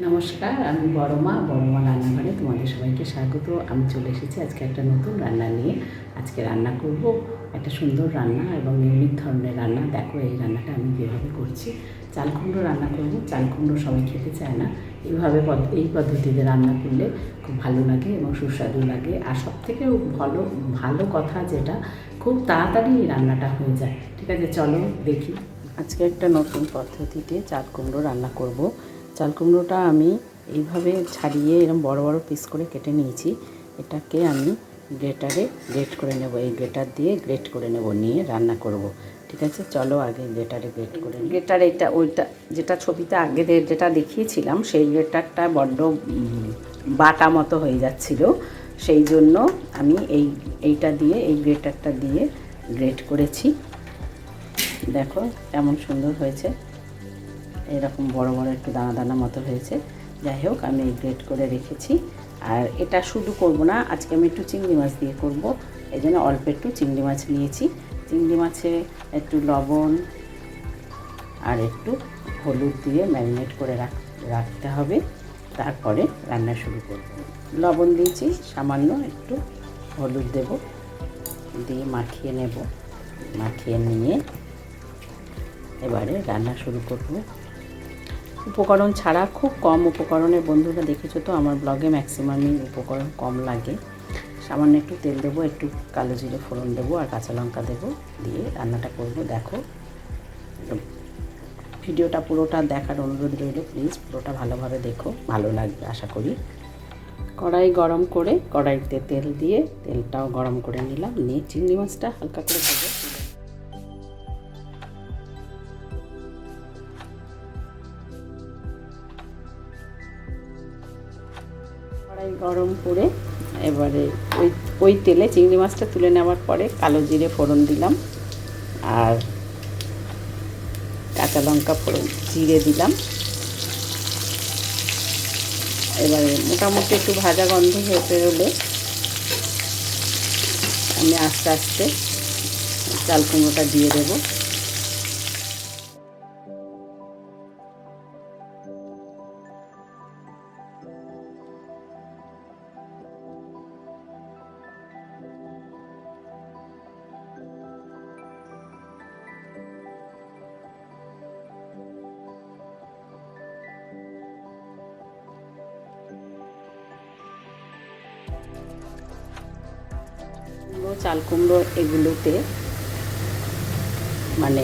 নমস্কার, আমি বড়মা রান্নাঘরে তোমাদের সবাইকে স্বাগত। আমি চলে এসেছি আজকে একটা নতুন রান্না নিয়ে। আজকে রান্না করব একটা সুন্দর রান্না এবং ইউনিক ধরনের রান্না। দেখো এই রান্নাটা আমি কীভাবে করছি। চাল কুমড়ো রান্না করব। চাল কুমড়ো সবাই খেতে চায় না, এই পদ্ধতিতে রান্না করলে খুব ভালো লাগে এবং সুস্বাদু লাগে। আর সবথেকে ভালো কথা যেটা, খুব তাড়াতাড়ি এই রান্নাটা হয়ে যায়। ঠিক আছে, চলো দেখি। আজকে একটা নতুন পদ্ধতিতে চাল কুমড়ো রান্না করব। চাল কুমড়োটা আমি এইভাবে ছাড়িয়ে এরকম বড় বড় পিস করে কেটে নিয়েছি। এটাকে আমি গ্রেটারে গ্রেট করে নেব। এই গ্রেটার দিয়ে গ্রেট করে নেব, নিয়ে রান্না করব। ঠিক আছে, চলো আগে গ্রেটারে গ্রেট করে নিই। গ্রেটার ওইটা যেটা ছবিতে আগে যেটা দেখিয়েছিলাম, সেই গ্রেটারটা বড্ড বাটা মতো হয়ে যাচ্ছিল। সেই জন্য আমি এই গ্রেটারটা দিয়ে গ্রেট করেছি। দেখো কেমন সুন্দর হয়েছে, এরকম বড় বড় একটু দানা দানা মতো হয়েছে। যাই হোক, আমি গ্রেট করে রেখেছি। আর এটা শুধু করব না, আজকে আমি একটু চিংড়ি মাছ দিয়ে করব। এই জন্য অল্প একটু চিংড়ি মাছ নিয়েছি। চিংড়ি মাছে একটু লবণ আর একটু হলুদ দিয়ে ম্যারিনেট করে রাখতে হবে। তারপরে রান্না শুরু করব। লবণ দিয়েছি, সামান্য একটু হলুদ দেব, দিয়ে মাখিয়ে নেব। মাখিয়ে নিয়ে এবারে রান্না শুরু করব। উপকরণ ছাড়া, খুব কম উপকরণে, বন্ধুরা দেখেছো তো আমার ব্লগে ম্যাক্সিমামই উপকরণ কম লাগে। সামান্য একটু তেল দেবো, একটু কালো জিরে ফোড়ন দেবো আর কাঁচা লঙ্কা দেবো, দিয়ে রান্নাটা করব। দেখো ভিডিওটা পুরোটা দেখার অনুরোধ রইল, প্লিজ পুরোটা ভালোভাবে দেখো, ভালো লাগবে আশা করি। কড়াই গরম করে কড়াইতে তেল দিয়ে তেলটাও গরম করে নিলাম, নিয়ে চিংড়ি মাছটা হালকা করে ভেজে কড়াই গরম করে এবারে ওই তেলে চিংড়ি মাছটা তুলে নেওয়ার পরে কালো জিরে ফোড়ন দিলাম আর কাঁচা লঙ্কা ফোড়ন জিরে দিলাম। এবারে মোটামুটি একটু ভাজা গন্ধ হয়ে বেরোলে আমি আস্তে আস্তে চাল কুমড়োটা দিয়ে দেবো। চাল কুমড়ো এগুলোতে মানে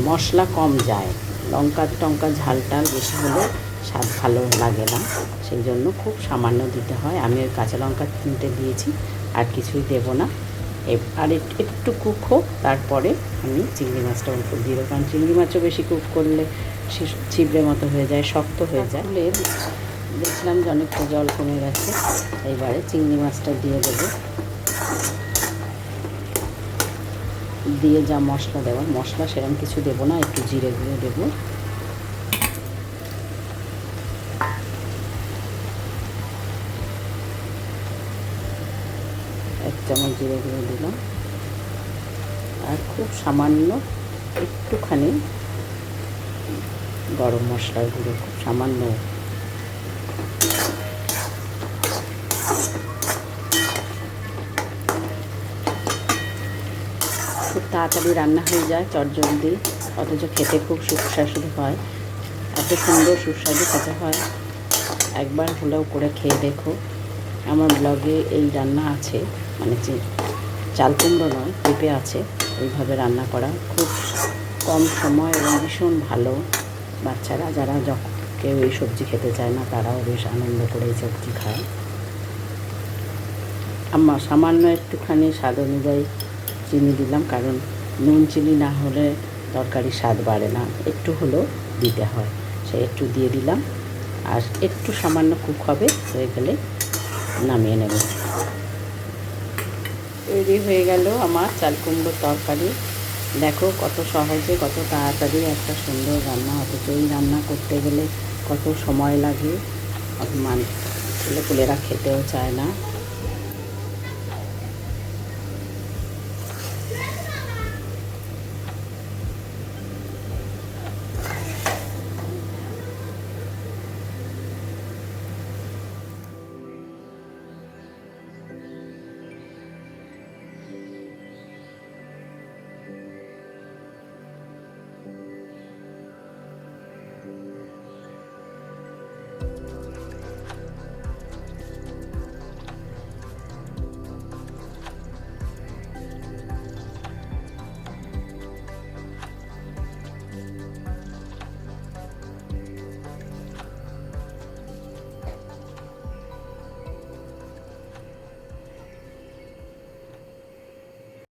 মশলা কম যায়, লঙ্কা টঙ্কা ঝাল টাল বেশি হলে স্বাদ ভালো লাগে না, সেই জন্য খুব সামান্য দিতে হয়। আমি ওই কাঁচা লঙ্কা 3টে দিয়েছি, আর কিছুই দেবো না। আর একটু কুক হোক, তারপরে আমি চিংড়ি মাছটা অল্প দিয়ে দেবো, কারণ চিংড়ি মাছও বেশি কুক করলে ছিবড়ে মতো হয়ে যায়, শক্ত হয়ে যায়। দেখলাম যে অনেকটা জল কমে গেছে, এইবারে চিংড়ি মাছটা দিয়ে দেবো। দিয়ে যা মশলা দেওয়ার, মশলা সেরকম কিছু দেবো না, একটু জিরে গুঁড়ো দেবো। এক চামচ জিরে গুঁড়ো দিলাম, আর খুব সামান্য একটুখানি গরম মশলার গুঁড়ো, খুব সামান্য। খুব তাড়াতাড়ি রান্না হয়ে যায়, চটজলদি, অথচ খেতে খুব সুস্বাদু হয়। এত সুন্দর সুস্বাদু খেতে হয়, একবার হলেও করে খেয়ে দেখো। আমার ব্লগে এই রান্না আছে, মানে চাল কুমড়ো নয়, পেঁপে আছে, ওইভাবে রান্না করা, খুব কম সময় এবং ভীষণ ভালো। বাচ্চারা যারা কেউ এই সবজি খেতে চায় না, তারাও বেশ আনন্দ করে এই সবজি খায়। আমার সামান্য একটুখানি স্বাদ অনুযায়ী চিনি দিলাম, কারণ নুন চিনি না হলে তরকারির স্বাদ বাড়ে না, একটু হলেও দিতে হয়, সে একটু দিয়ে দিলাম। আর একটু সামান্য কুক হবে, হয়ে গেলে নামিয়ে নেব। তৈরি হয়ে গেল আমার চাল কুমড়োর তরকারি। দেখো কত সহজে, কত তাড়াতাড়ি একটা সুন্দর রান্না, অথচ এই রান্না করতে গেলে কত সময় লাগে, ছেলেপুলেরা খেতেও চায় না।